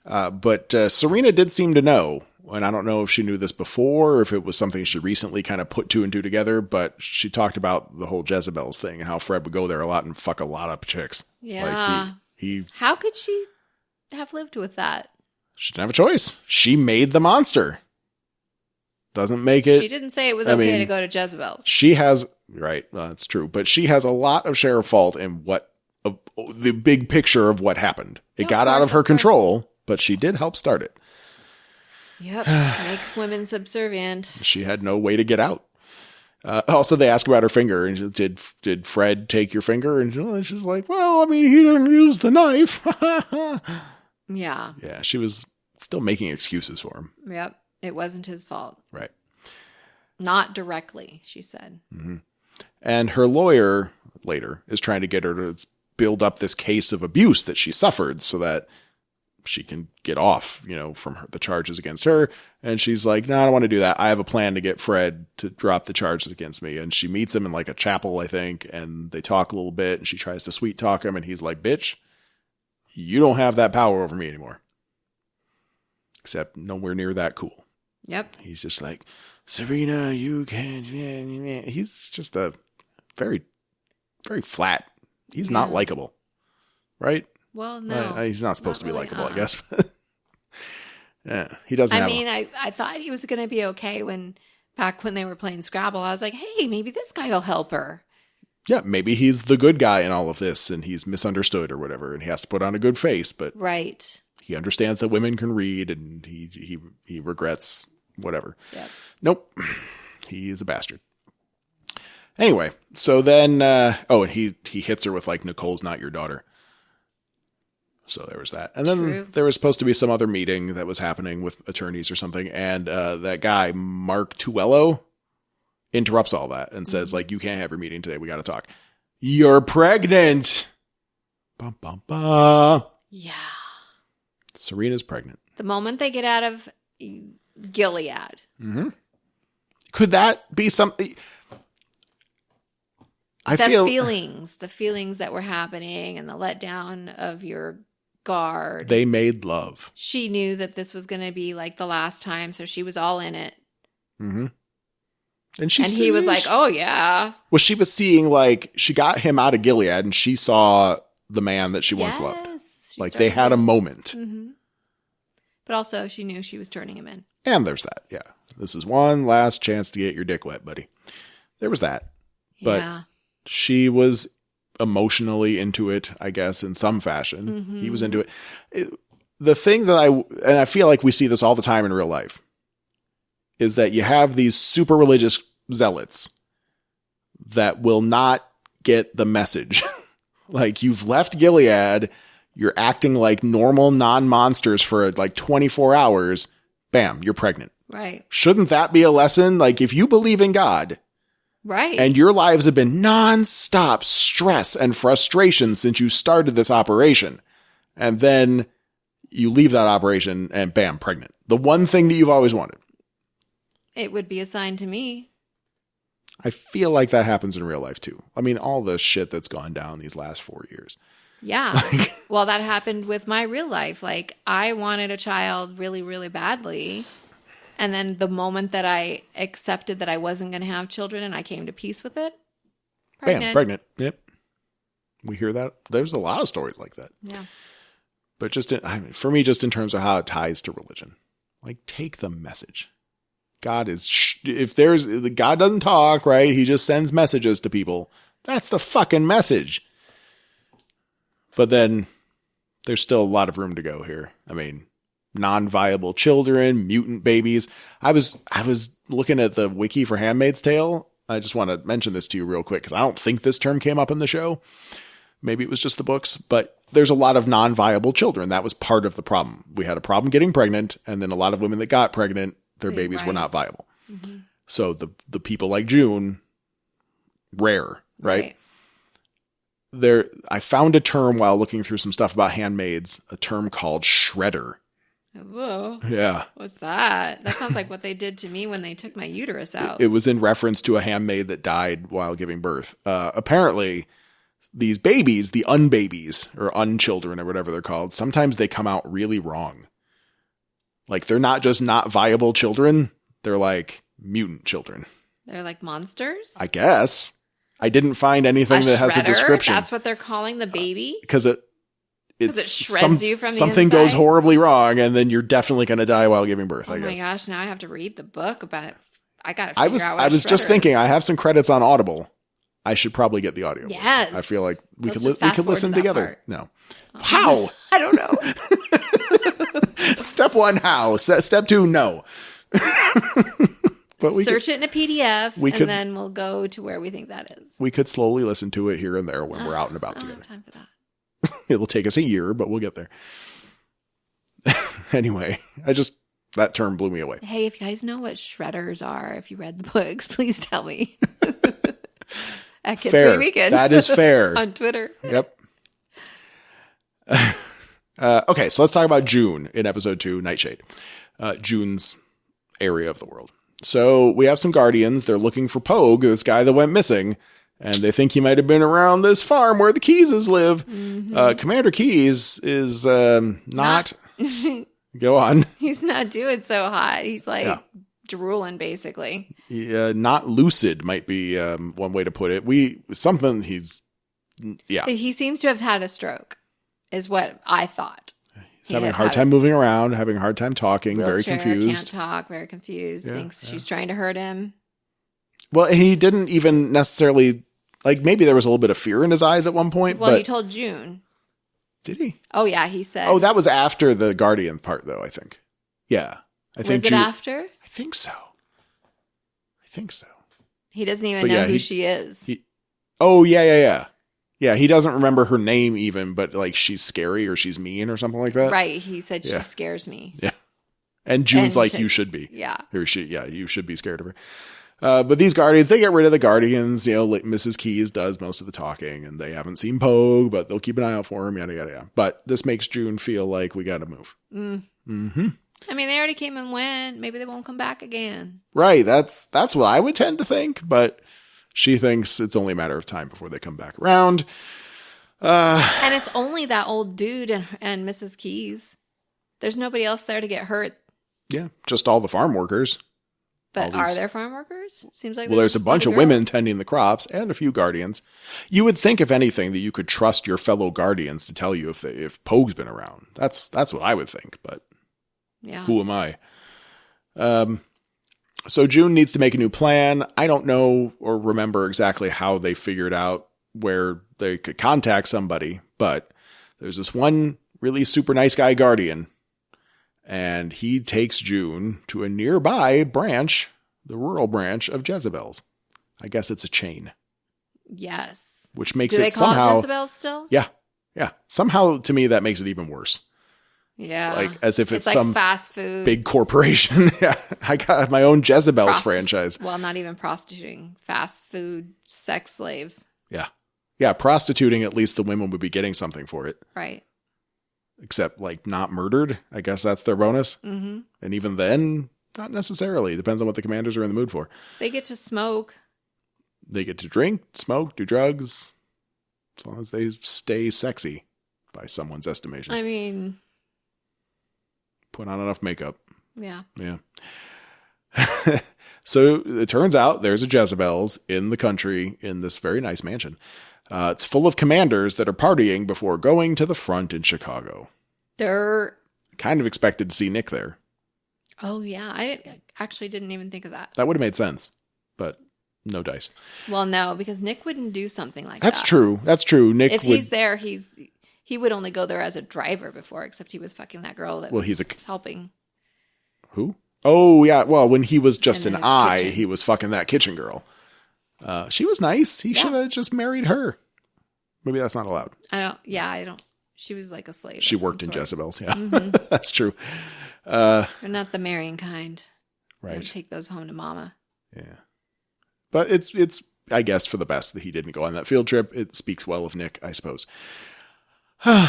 But Serena did seem to know, and I don't know if she knew this before or if it was something she recently kind of put two and two together, but she talked about the whole Jezebels thing and how Fred would go there a lot and fuck a lot of chicks. Yeah. Like How could she have lived with that? She didn't have a choice. She made the monster. Doesn't make it. She didn't say it was okay to go to Jezebel's. She has, right, that's true, but she has a lot of share of fault in the big picture of what happened. It got out of her control, but she did help start it. Yep, make women subservient. She had no way to get out. Also, they ask about her finger, and did Fred take your finger? And she's like, well, I mean, he didn't use the knife. Yeah. Yeah, she was still making excuses for him. Yep, it wasn't his fault. Right. Not directly, she said. Mm-hmm. And her lawyer later is trying to get her to build up this case of abuse that she suffered so that she can get off, from the charges against her. And she's like, no, I don't want to do that. I have a plan to get Fred to drop the charges against me. And she meets him in like a chapel, I think, and they talk a little bit and she tries to sweet talk him. And he's like, bitch, you don't have that power over me anymore. Except nowhere near that cool. Yep. He's just like, Serena, you can't. He's just a very, very flat. He's not likable. Right? Well, no. He's not supposed to be really, likable, I guess. Yeah, he doesn't I thought he was going to be okay back when they were playing Scrabble. I was like, hey, maybe this guy will help her. Yeah, maybe he's the good guy in all of this and he's misunderstood or whatever and he has to put on a good face, but right. He understands that women can read and he regrets whatever. Yep. Nope. He is a bastard. Anyway, so then and he hits her with like, Nicole's not your daughter. So there was that. And then there was supposed to be some other meeting that was happening with attorneys or something. And that guy, Mark Tuello, interrupts all that and says, like, you can't have your meeting today. We got to talk. You're pregnant. Bum, bum, bum. Yeah. Serena's pregnant. The moment they get out of Gilead. Mm-hmm. Could that be something? The feelings that were happening and the letdown of your guard. They made love. She knew that this was going to be like the last time, so she was all in it. Mm-hmm. And he was like, oh, yeah. Well, she was seeing, like, she got him out of Gilead and she saw the man that she once loved. Like, they had a moment. Mm-hmm. But also, she knew she was turning him in. And there's that, yeah. This is one last chance to get your dick wet, buddy. There was that. But she was emotionally into it, I guess, in some fashion. Mm-hmm. He was into it. The thing that I feel like we see this all the time in real life, is that you have these super religious zealots that will not get the message. Like, you've left Gilead, you're acting like normal non-monsters for like 24 hours, bam, you're pregnant. Right. Shouldn't that be a lesson? Like, if you believe in God, right, and your lives have been non-stop stress and frustration since you started this operation, and then you leave that operation and bam, pregnant. The one thing that you've always wanted. It would be a sign to me. I feel like that happens in real life too. I mean, all the shit that's gone down these last 4 years. Yeah. Well, that happened with my real life. Like, I wanted a child really, really badly. And then the moment that I accepted that I wasn't going to have children and I came to peace with it, pregnant. Bam, pregnant. Yep. We hear that. There's a lot of stories like that. Yeah. But for me, just in terms of how it ties to religion, like take the message. God God doesn't talk, right? He just sends messages to people. That's the fucking message. But then there's still a lot of room to go here. I mean, non-viable children, mutant babies. I was looking at the wiki for Handmaid's Tale. I just want to mention this to you real quick because I don't think this term came up in the show. Maybe it was just the books, but there's a lot of non-viable children. That was part of the problem. We had a problem getting pregnant, and then a lot of women that got pregnant, their babies were not viable. Mm-hmm. So the people like June, rare, right? I found a term while looking through some stuff about handmaids, a term called shredder. Whoa. Yeah. What's that? That sounds like what they did to me when they took my uterus out. It was in reference to a handmaid that died while giving birth. Apparently, these babies, the unbabies or unchildren or whatever they're called, sometimes they come out really wrong. Like they're not just not viable children. They're like mutant children. They're like monsters? I guess. I didn't find anything that has a description. That's what they're calling the baby? Because it shreds you from the something inside? Goes horribly wrong, and then you're definitely going to die while giving birth, I guess. Oh my gosh, now I have to read the book about it. I got to figure out what I was just thinking, I have some credits on Audible. I should probably get the audio. Yes. I feel like we could listen together. Part. No. How? I don't know. Step 1, how? Step 2, no. But search it in a PDF, and then we'll go to where we think that is. We could slowly listen to it here and there when we're out and about together. I don't have time for that. It'll take us a year, but we'll get there. Anyway, that term blew me away. Hey, if you guys know what shredders are, if you read the books, please tell me. At Kids Fair. Weekend. That is fair. On Twitter. Yep. Okay, so let's talk about June in episode 2, Nightshade. June's area of the world. So we have some guardians. They're looking for Pogue, this guy that went missing, and they think he might have been around this farm where the Keyses live. Mm-hmm. Commander Keyes is not... Go on. He's not doing so hot. He's like drooling, basically. Not lucid might be one way to put it. He seems to have had a stroke, is what I thought. He's having a hard time moving around, having a hard time talking, very confused. Can't talk, very confused. Thinks she's trying to hurt him. Well, he didn't even necessarily, like, maybe there was a little bit of fear in his eyes at one point. Well, he told June. Did he? Oh, yeah, he said. Oh, that was after the Guardian part, though, I think. Yeah. Was it after? I think so. He doesn't even know who she is. Yeah, he doesn't remember her name even, but like she's scary or she's mean or something like that. Right. He said she scares me. Yeah. And June's you should be. Yeah. You should be scared of her. But these guardians, they get rid of the guardians. Like Mrs. Keyes does most of the talking, and they haven't seen Pogue, but they'll keep an eye out for him, yada, yada, yada. But this makes June feel like we got to move. Mm-hmm. I mean, they already came and went. Maybe they won't come back again. Right. That's what I would tend to think, but she thinks it's only a matter of time before they come back around. And it's only that old dude and Mrs. Keyes. There's nobody else there to get hurt. Yeah, just all the farm workers. But are there farm workers? Seems like there's a bunch of women tending the crops and a few guardians. You would think, if anything, that you could trust your fellow guardians to tell you if Pogue's been around. That's what I would think, but who am I? So June needs to make a new plan. I don't know or remember exactly how they figured out where they could contact somebody, but there's this one really super nice guy guardian, and he takes June to a nearby branch, the rural branch of Jezebel's. I guess it's a chain. Yes. Which makes it somehow... Do they call it Jezebel's still? Yeah. Yeah. Somehow, to me, that makes it even worse. Yeah. Like, as if it's like some fast food big corporation. Yeah. I got my own Jezebel's franchise. Well, not even prostituting. Fast food sex slaves. Yeah. Yeah. Prostituting, at least the women would be getting something for it. Right. Except, like, not murdered. I guess that's their bonus. Mm-hmm. And even then, not necessarily. Depends on what the commanders are in the mood for. They get to smoke. They get to drink, smoke, do drugs. As long as they stay sexy, by someone's estimation. I mean... Put on enough makeup. Yeah. Yeah. So it turns out there's a Jezebel's in the country in this very nice mansion. It's full of commanders that are partying before going to the front in Chicago. They're... Kind of expected to see Nick there. Oh, yeah. I actually didn't even think of that. That would have made sense, but no dice. Well, no, because Nick wouldn't do something like that. That's true. That's true. Nick if he's there, he would only go there as a driver before, except he was fucking that girl that was helping. Who? Oh, yeah. Well, when he was just an eye, kitchen. he was fucking that kitchen girl. She was nice. He should have just married her. Maybe that's not allowed. I don't. She was like a slave. She worked in Jezebel's. Yeah, that's true. They're not the marrying kind. Right. Take those home to mama. Yeah. But it's I guess for the best that he didn't go on that field trip. It speaks well of Nick, I suppose.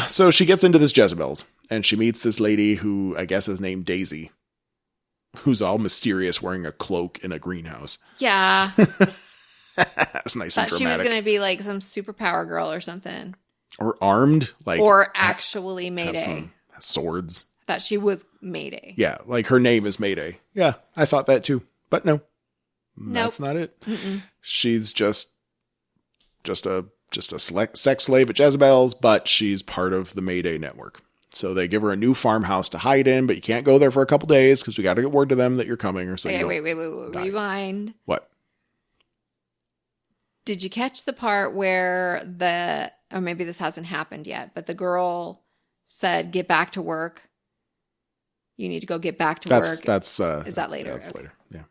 So she gets into this Jezebel's and she meets this lady who I guess is named Daisy, who's all mysterious wearing a cloak in a greenhouse. Yeah. That's nice and dramatic. She was going to be like some superpower girl or something. Or armed. Or actually Mayday. Some swords. Thought she was Mayday. Yeah, like her name is Mayday. Yeah, I thought that too. But no. That's not it. Mm-mm. She's just a sex slave at Jezebel's, but she's part of the Mayday network. So they give her a new farmhouse to hide in, but you can't go there for a couple days because we got to get word to them that you're coming or something. Wait. Rewind. What? Did you catch the part where or maybe this hasn't happened yet, but the girl said, get back to work. You need to go get back to work. Is that later? That's later. Yeah.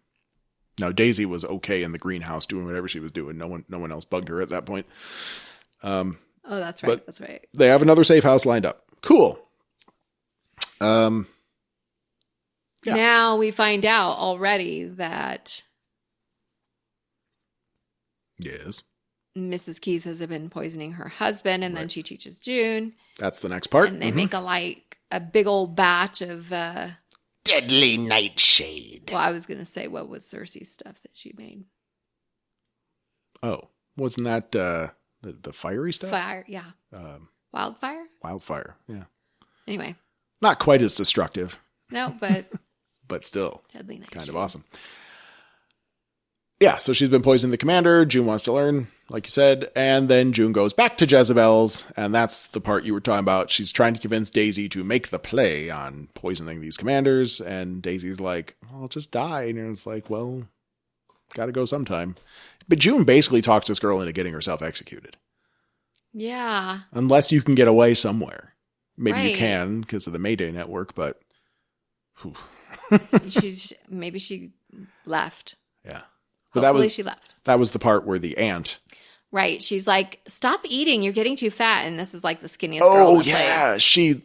Now Daisy was okay in the greenhouse doing whatever she was doing. No one else bugged her at that point. That's right. That's right. They have another safe house lined up. Cool. Yeah. Now we find out already that yes, Mrs. Keys has been poisoning her husband, and then she teaches June. That's the next part. And they make a big old batch of deadly nightshade. Well, I was going to say, what was Cersei's stuff that she made? Oh, wasn't that the fiery stuff? Fire, yeah. Wildfire? Wildfire, yeah. Anyway. Not quite as destructive. No, but... but still. Deadly nightshade. Kind of awesome. Yeah, so she's been poisoning the commander. June wants to learn, like you said. And then June goes back to Jezebel's. And that's the part you were talking about. She's trying to convince Daisy to make the play on poisoning these commanders. And Daisy's like, I'll just die. And it's like, well, gotta go sometime. But June basically talks this girl into getting herself executed. Yeah. Unless you can get away somewhere. Maybe you can because of the Mayday network, but... Maybe she left. Yeah. But hopefully she left. That was the part where the aunt... Right. She's like, stop eating. You're getting too fat. And this is like the skinniest girl in the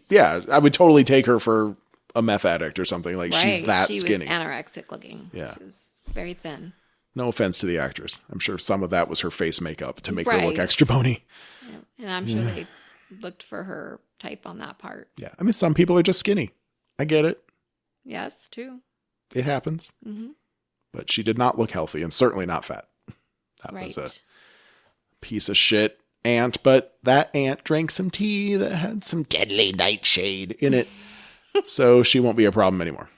place. I would totally take her for a meth addict or something. Like, she's that skinny. She was anorexic looking. Yeah. She was very thin. No offense to the actress. I'm sure some of that was her face makeup to make her look extra bony. Yeah. And I'm sure they looked for her type on that part. Yeah. I mean, some people are just skinny. I get it. Yes, too. It happens. Mm-hmm. But she did not look healthy and certainly not fat. That was a piece of shit aunt, but that aunt drank some tea that had some deadly nightshade in it. So she won't be a problem anymore.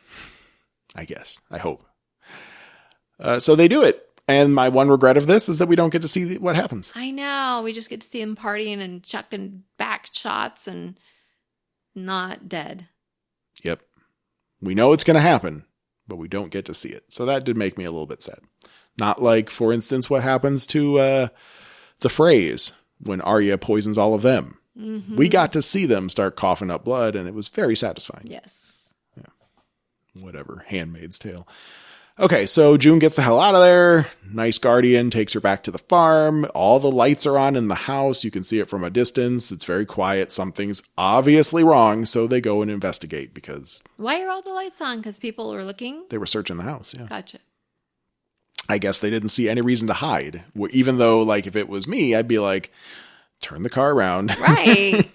I guess. I hope. So they do it. And my one regret of this is that we don't get to see what happens. I know. We just get to see him partying and chucking back shots and not dead. Yep. We know it's going to happen, but we don't get to see it. So that did make me a little bit sad. Not like, for instance, what happens to the Freys when Arya poisons all of them. Mm-hmm. We got to see them start coughing up blood, and it was very satisfying. Yes. Yeah. Whatever. Handmaid's Tale. Okay, so June gets the hell out of there. Nice guardian takes her back to the farm. All the lights are on in the house. You can see it from a distance. It's very quiet. Something's obviously wrong, so they go and investigate because... Why are all the lights on? Because people were looking? They were searching the house, yeah. Gotcha. I guess they didn't see any reason to hide. Even though, like, if it was me, I'd be like, turn the car around. Right.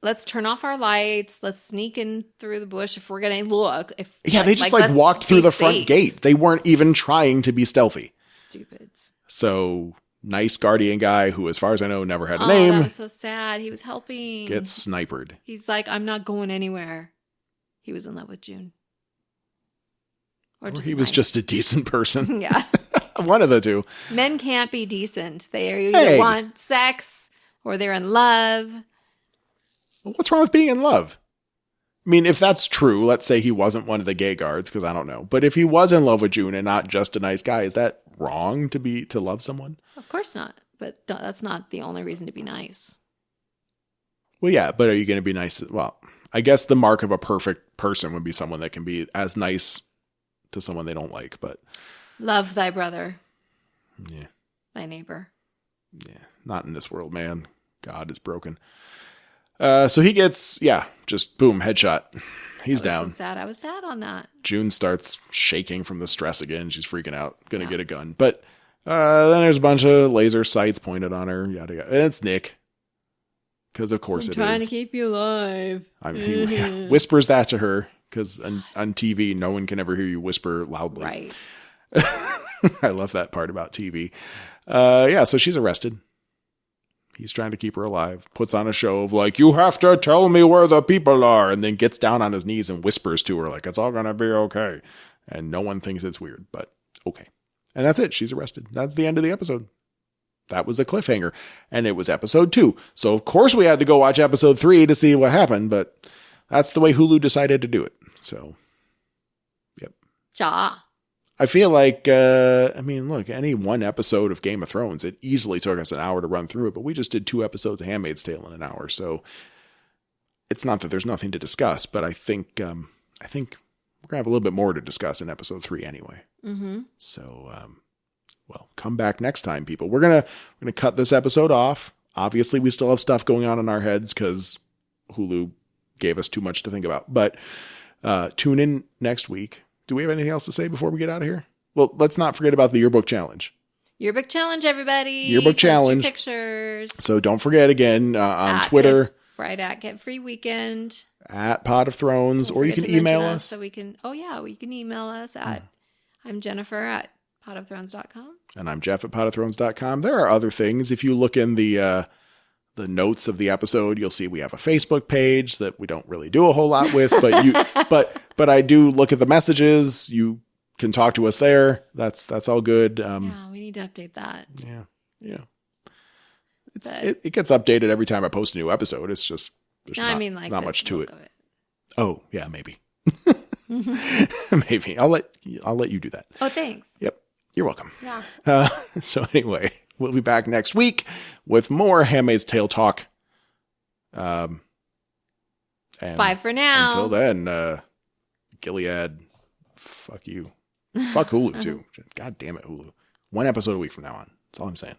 Let's turn off our lights. Let's sneak in through the bush if we're going to look. They just walked through the front gate. They weren't even trying to be stealthy. Stupids. So, nice guardian guy who, as far as I know, never had a name. That was so sad. He was helping. Gets snipered. He's like, I'm not going anywhere. He was in love with June. Or he was just a decent person. Yeah. One of the two. Men can't be decent. They either want sex or they're in love. What's wrong with being in love? I mean, if that's true, let's say he wasn't one of the gay guards, because I don't know. But if he was in love with June and not just a nice guy, is that wrong to love someone? Of course not. But that's not the only reason to be nice. Well, yeah, but are you going to be nice? Well, I guess the mark of a perfect person would be someone that can be as nice to someone they don't like, but... Love thy brother. Yeah. Thy neighbor. Yeah, not in this world, man. God is broken. So he gets, just boom, headshot. He's down. So sad. I was sad on that. June starts shaking from the stress again. She's freaking out. Gonna get a gun. But then there's a bunch of laser sights pointed on her. Yada yada. And it's Nick. Because of course it is. Trying to keep you alive. I mean, he whispers that to her. Because on TV, no one can ever hear you whisper loudly. Right. I love that part about TV. So she's arrested. He's trying to keep her alive. Puts on a show of like, you have to tell me where the people are. And then gets down on his knees and whispers to her like, it's all going to be okay. And no one thinks it's weird, but okay. And that's it. She's arrested. That's the end of the episode. That was a cliffhanger. And it was episode 2. So of course we had to go watch episode 3 to see what happened, but that's the way Hulu decided to do it. So, yep. Ja. I feel like, look, any one episode of Game of Thrones, it easily took us an hour to run through it, but we just did 2 episodes of Handmaid's Tale in an hour. So it's not that there's nothing to discuss, but I think we're going to have a little bit more to discuss in episode 3 anyway. Mm-hmm. So, come back next time, people. We're going to cut this episode off. Obviously, we still have stuff going on in our heads because Hulu gave us too much to think about, but tune in next week. Do we have anything else to say before we get out of here? Well, let's not forget about the yearbook challenge. Yearbook challenge, everybody. Yearbook challenge. Post your pictures. So don't forget again on Twitter. At Get Free Weekend. At Pot of Thrones. Or you can email us. So we can, you can email us at, I'm Jennifer at potofthrones.com. And I'm Jeff at potofthrones.com. There are other things. If you look in the notes of the episode, you'll see we have a Facebook page that we don't really do a whole lot with, but I do look at the messages. You can talk to us there. That's all good. We need to update that. Yeah. It gets updated every time I post a new episode. It's just not much to it. Oh yeah, maybe. Maybe I'll let you do that. Oh, thanks. Yep, you're welcome. Yeah. So anyway. We'll be back next week with more Handmaid's Tale talk. And bye for now. Until then, Gilead, fuck you. Fuck Hulu, too. God damn it, Hulu. 1 episode a week from now on. That's all I'm saying.